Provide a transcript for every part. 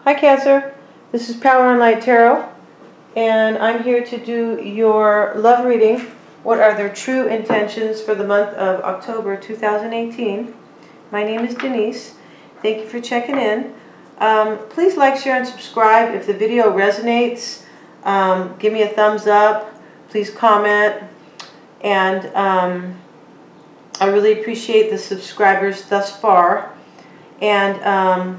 Hi Cancer, this is Power and Light Tarot, and I'm here to do your love reading. What are their true intentions for the month of October 2018? My name is Denise. Thank you for checking in. Please like, share, and subscribe. If the video resonates, give me a thumbs up. Please comment. And I really appreciate the subscribers thus far. And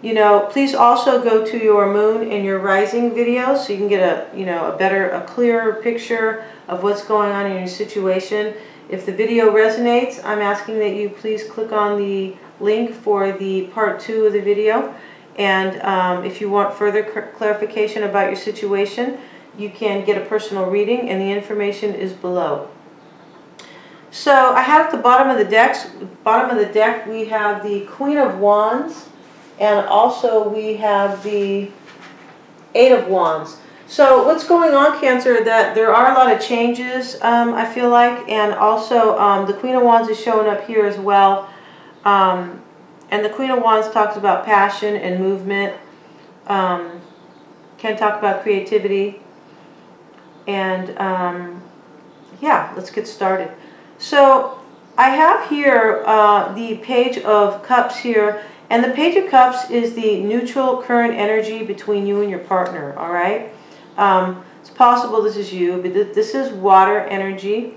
you know, please also go to your moon and your rising video so you can get a clearer picture of what's going on in your situation. If the video resonates, I'm asking that you please click on the link for the part 2 of the video. And if you want further clarification about your situation, you can get a personal reading, and the information is below. So I have at the bottom of the deck, we have the Queen of Wands. And also we have the Eight of Wands. So what's going on, Cancer, that there are a lot of changes, I feel like. And also the Queen of Wands is showing up here as well. And the Queen of Wands talks about passion and movement. Can talk about creativity. And yeah, let's get started. So I have here the Page of Cups here. And the Page of Cups is the neutral current energy between you and your partner, all right? It's possible this is you, but this is water energy,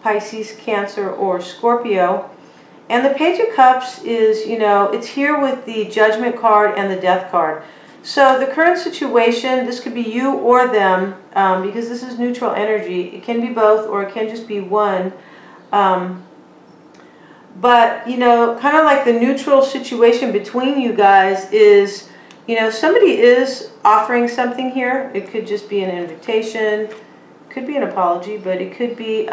Pisces, Cancer, or Scorpio. And the Page of Cups is, you know, it's here with the Judgment card and the Death card. So the current situation, this could be you or them, because this is neutral energy. It can be both, or it can just be one. But, you know, kind of like the neutral situation between you guys is, you know, somebody is offering something here. It could just be an invitation, could be an apology, but it could be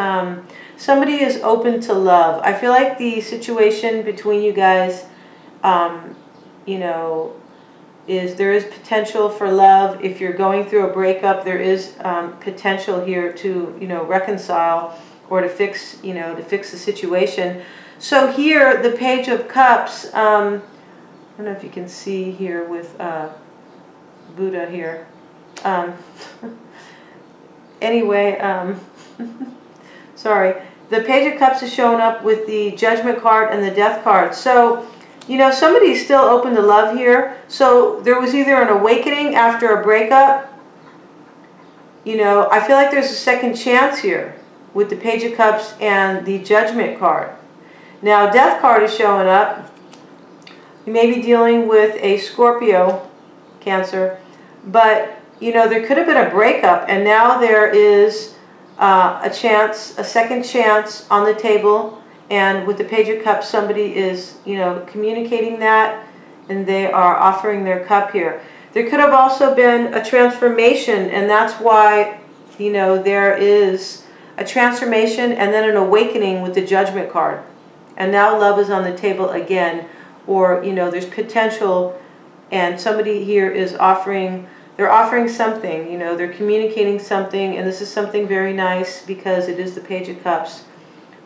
somebody is open to love. I feel like the situation between you guys, you know, there is potential for love. If you're going through a breakup, there is potential here to, you know, reconcile or to fix, you know, to fix the situation. So here, the Page of Cups, I don't know if you can see here with Buddha here. Anyway, sorry. The Page of Cups is showing up with the Judgment card and the Death card. So, you know, somebody's still open to love here. So there was either an awakening after a breakup. You know, I feel like there's a second chance here with the Page of Cups and the Judgment card. Now, Death card is showing up. You may be dealing with a Scorpio, Cancer, but, you know, there could have been a breakup, and now there is a chance, a second chance on the table, and with the Page of Cups, somebody is, you know, communicating that, and they are offering their cup here. There could have also been a transformation, and that's why, you know, there is a transformation and then an awakening with the Judgment card. And now love is on the table again, or, you know, there's potential, and somebody here is offering, they're offering something, you know, they're communicating something, and this is something very nice because it is the Page of Cups.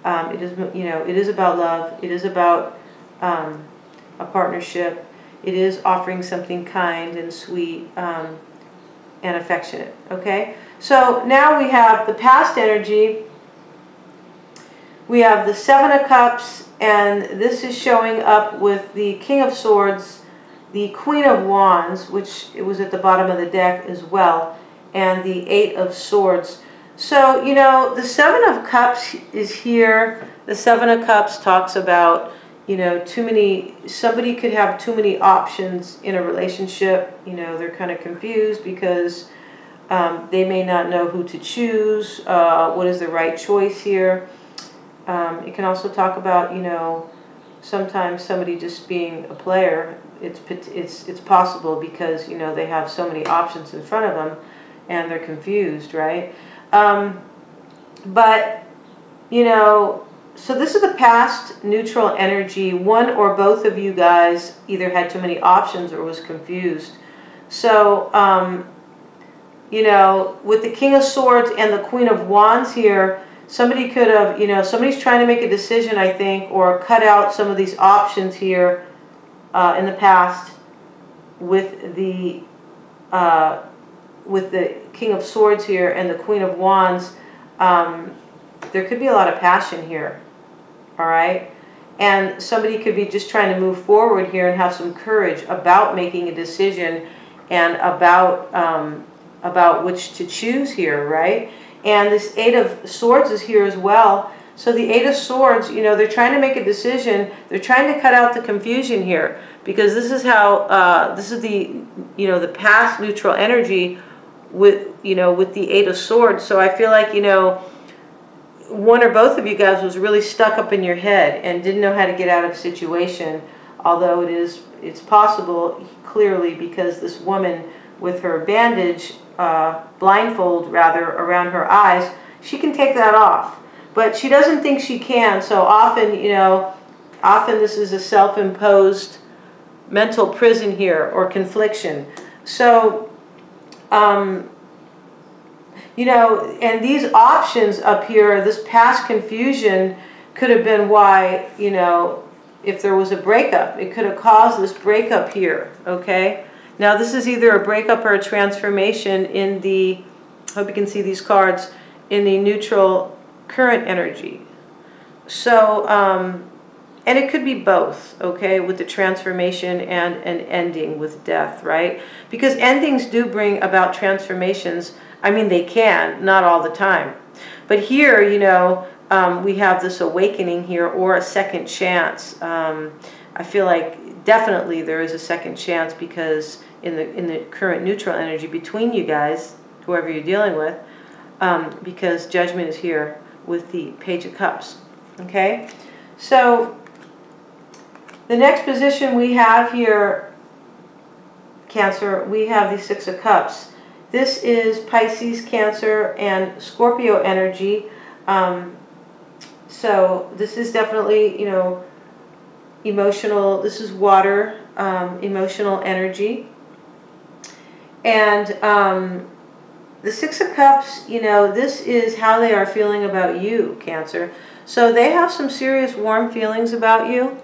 It is, you know, it is about love. It is about a partnership. It is offering something kind and sweet and affectionate, okay? So now we have the past energy. We have the Seven of Cups, and this is showing up with the King of Swords, the Queen of Wands, which it was at the bottom of the deck as well, and the Eight of Swords. So, you know, the Seven of Cups is here. The Seven of Cups talks about, you know, somebody could have too many options in a relationship. You know, they're kind of confused because they may not know who to choose, what is the right choice here. It can also talk about, you know, sometimes somebody just being a player. It's possible because, you know, they have so many options in front of them and they're confused, right? But, you know, so this is the past neutral energy. One or both of you guys either had too many options or was confused. So, you know, with the King of Swords and the Queen of Wands here, somebody could have, you know, somebody's trying to make a decision, I think, or cut out some of these options here in the past. with the King of Swords here and the Queen of Wands, there could be a lot of passion here, all right? And somebody could be just trying to move forward here and have some courage about making a decision and about which to choose here, right? And this Eight of Swords is here as well. So the Eight of Swords, you know, they're trying to make a decision. They're trying to cut out the confusion here, because this is how, this is the, you know, the past neutral energy with, you know, with the Eight of Swords. So I feel like, you know, one or both of you guys was really stuck up in your head and didn't know how to get out of a situation, although it's possible, clearly, because this woman with her bandage, blindfold rather, around her eyes, she can take that off. But she doesn't think she can, so often, you know, often this is a self-imposed mental prison here, or confliction. So, you know, and these options up here, this past confusion could have been why, you know, if there was a breakup, it could have caused this breakup here, okay? Now this is either a breakup or a transformation in the, I hope you can see these cards, in the neutral current energy. So, and it could be both, okay, with the transformation and an ending with death, right? Because endings do bring about transformations. I mean, they can, not all the time. But here, you know, we have this awakening here, or a second chance. I feel like definitely there is a second chance, because in the current neutral energy between you guys, whoever you're dealing with, because Judgment is here with the Page of Cups. Okay, so the next position we have here, Cancer, we have the Six of Cups. This is Pisces, Cancer, and Scorpio energy. So this is definitely, you know, emotional. This is water, emotional energy. And the Six of Cups, you know, this is how they are feeling about you, Cancer. So they have some serious warm feelings about you.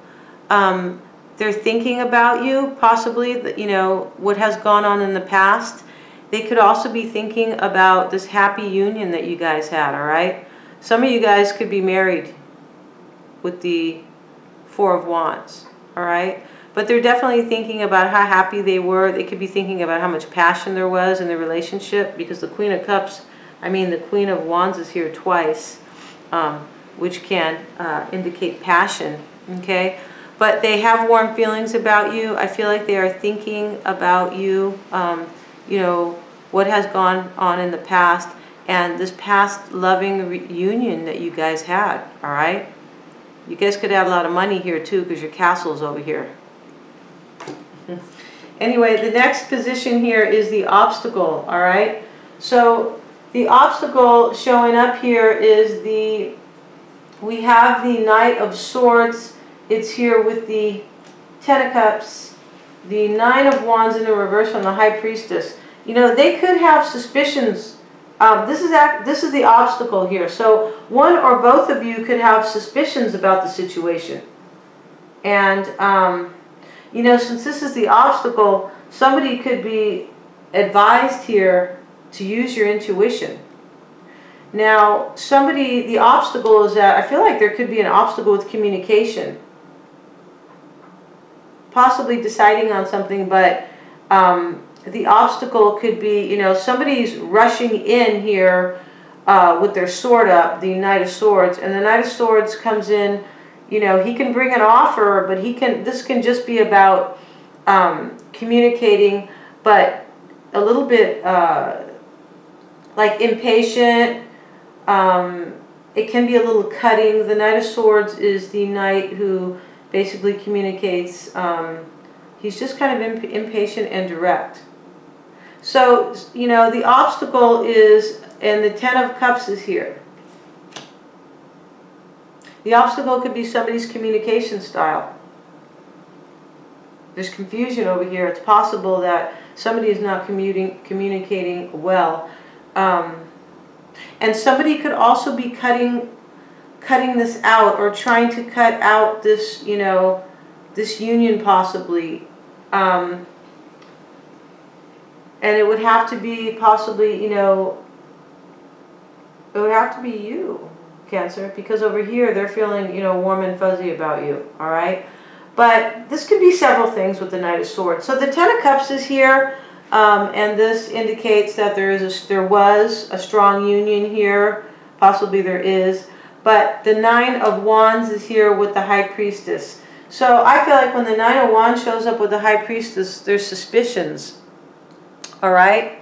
They're thinking about you, possibly, you know, what has gone on in the past. They could also be thinking about this happy union that you guys had, all right? Some of you guys could be married with the Four of Wands, all right? But they're definitely thinking about how happy they were. They could be thinking about how much passion there was in the relationship, because the Queen of Cups, I mean, the Queen of Wands is here twice, which can indicate passion, okay? But they have warm feelings about you. I feel like they are thinking about you, you know, what has gone on in the past, and this past loving reunion that you guys had, all right? You guys could have a lot of money here too, because your castle's over here. Anyway, the next position here is the obstacle, all right? So the obstacle showing up here is we have the Knight of Swords. It's here with the Ten of Cups, the Nine of Wands in the reverse on the High Priestess. You know, they could have suspicions. This is the obstacle here. So one or both of you could have suspicions about the situation. And, you know, since this is the obstacle, somebody could be advised here to use your intuition. Now, the obstacle is that I feel like there could be an obstacle with communication. Possibly deciding on something, but the obstacle could be, you know, somebody's rushing in here with their sword up, the Knight of Swords, and the Knight of Swords comes in, you know, he can bring an offer, but this can just be about communicating, but a little bit like impatient. It can be a little cutting. The Knight of Swords is the knight who basically communicates. He's just kind of impatient and direct. So, you know, the obstacle is, and the Ten of Cups is here. The obstacle could be somebody's communication style. There's confusion over here. It's possible that somebody is not communicating well. And somebody could also be cutting this out, or trying to cut out this, you know, this union possibly. And it would have to be possibly, you know, it would have to be you, Cancer, because over here they're feeling, you know, warm and fuzzy about you, all right? But this could be several things with the Knight of Swords. So the Ten of Cups is here, and this indicates that there was a strong union here. Possibly there is. But the Nine of Wands is here with the High Priestess. So I feel like when the Nine of Wands shows up with the High Priestess, there's suspicions, all right?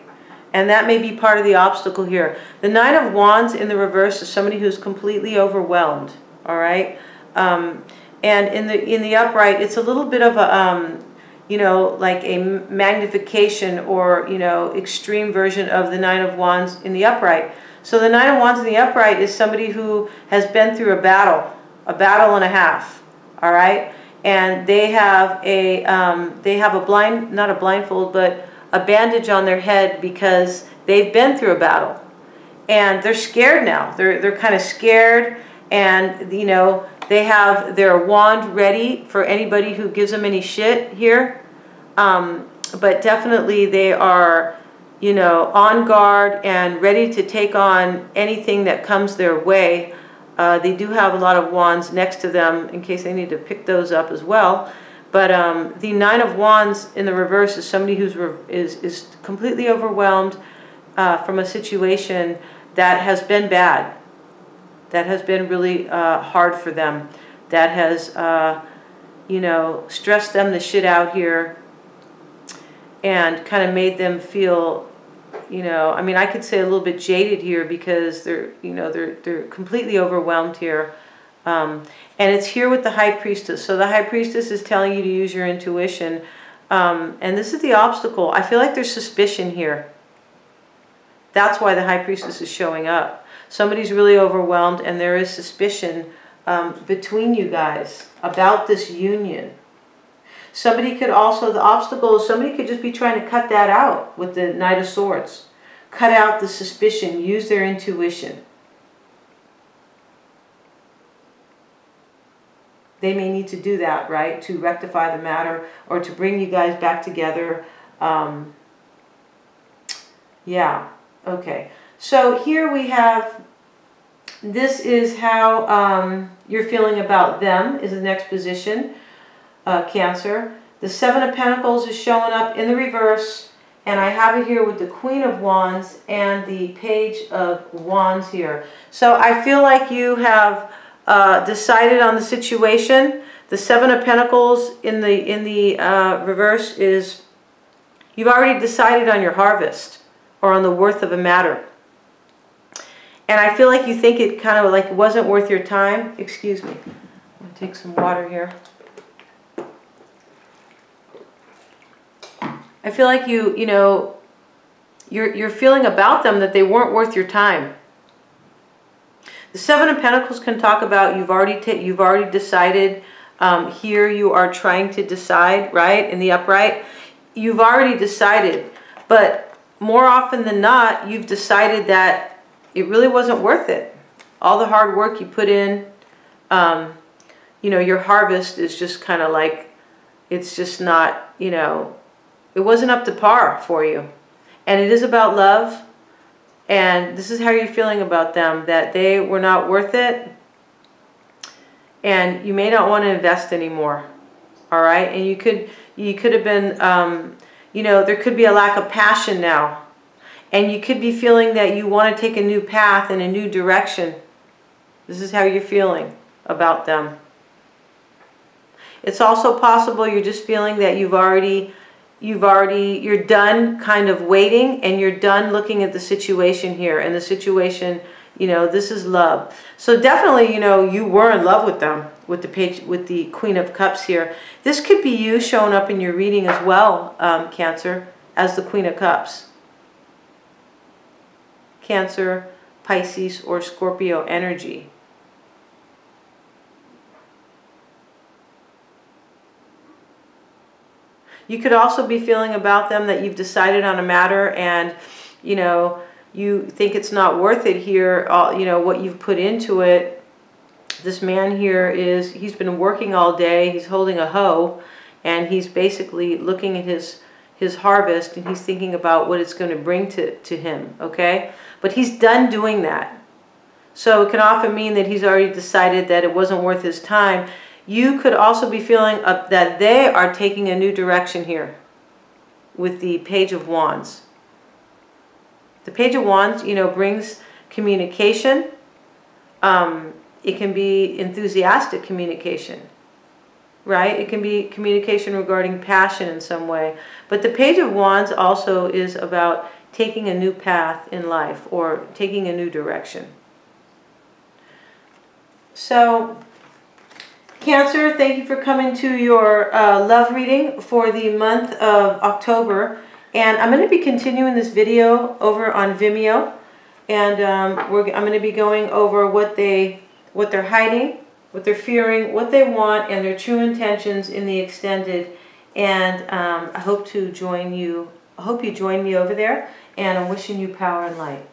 And that may be part of the obstacle here. The Nine of Wands in the reverse is somebody who's completely overwhelmed, all right? And in the upright, it's a little bit of a, you know, like a magnification or, you know, extreme version of the Nine of Wands in the upright. So the Nine of Wands in the upright is somebody who has been through a battle and a half, all right? And they have a not a blindfold, but a bandage on their head because they've been through a battle. And they're scared now. They're kind of scared, and, you know, they have their wand ready for anybody who gives them any shit here. But definitely they are, you know, on guard and ready to take on anything that comes their way. They do have a lot of wands next to them in case they need to pick those up as well. But the Nine of Wands in the reverse is somebody who's is completely overwhelmed from a situation that has been bad, that has been really hard for them, that has, you know, stressed them the shit out here and kind of made them feel, you know, I mean, I could say a little bit jaded here because they're, you know, they're completely overwhelmed here. And it's here with the High Priestess. So the High Priestess is telling you to use your intuition. And this is the obstacle. I feel like there's suspicion here. That's why the High Priestess is showing up. Somebody's really overwhelmed and there is suspicion between you guys about this union. Somebody could also, the obstacle is somebody could just be trying to cut that out with the Knight of Swords. Cut out the suspicion, use their intuition. They may need to do that, right, to rectify the matter or to bring you guys back together. Yeah, okay. So here we have, this is how you're feeling about them is the next position, Cancer. The Seven of Pentacles is showing up in the reverse, and I have it here with the Queen of Wands and the Page of Wands here. So I feel like you have decided on the situation. The Seven of Pentacles in the reverse is you've already decided on your harvest or on the worth of a matter. And I feel like you think it kind of like wasn't worth your time. Excuse me. I'm going to take some water here. I feel like you know, you're feeling about them that they weren't worth your time. The Seven of Pentacles can talk about you've already decided. Here you are trying to decide, right? In the upright, you've already decided, but more often than not, you've decided that it really wasn't worth it. All the hard work you put in, you know, your harvest is just kind of like, it's just not, you know, it wasn't up to par for you. And it is about love. And this is how you're feeling about them, that they were not worth it. And you may not want to invest anymore. All right. And you could have been, you know, there could be a lack of passion now. And you could be feeling that you want to take a new path in a new direction. This is how you're feeling about them. It's also possible you're just feeling that you're done kind of waiting and you're done looking at the situation here. And the situation, you know, this is love. So definitely, you know, you were in love with them with the Queen of Cups here. This could be you showing up in your reading as well, Cancer, as the Queen of Cups. Cancer, Pisces, or Scorpio energy. You could also be feeling about them that you've decided on a matter and, you know, you think it's not worth it here, you know, what you've put into it. This man here he's been working all day, he's holding a hoe, and he's basically looking at his his harvest, and he's thinking about what it's going to bring to him, okay? But he's done doing that. So it can often mean that he's already decided that it wasn't worth his time. You could also be feeling that they are taking a new direction here with the Page of Wands. The Page of Wands, you know, brings communication. It can be enthusiastic communication, right? It can be communication regarding passion in some way. But the Page of Wands also is about taking a new path in life or taking a new direction. So, Cancer, thank you for coming to your love reading for the month of October. And I'm going to be continuing this video over on Vimeo. And I'm going to be going over what they're hiding, what they're fearing, what they want, and their true intentions in the extended. And I hope to join you. I hope you join me over there. And I'm wishing you power and light.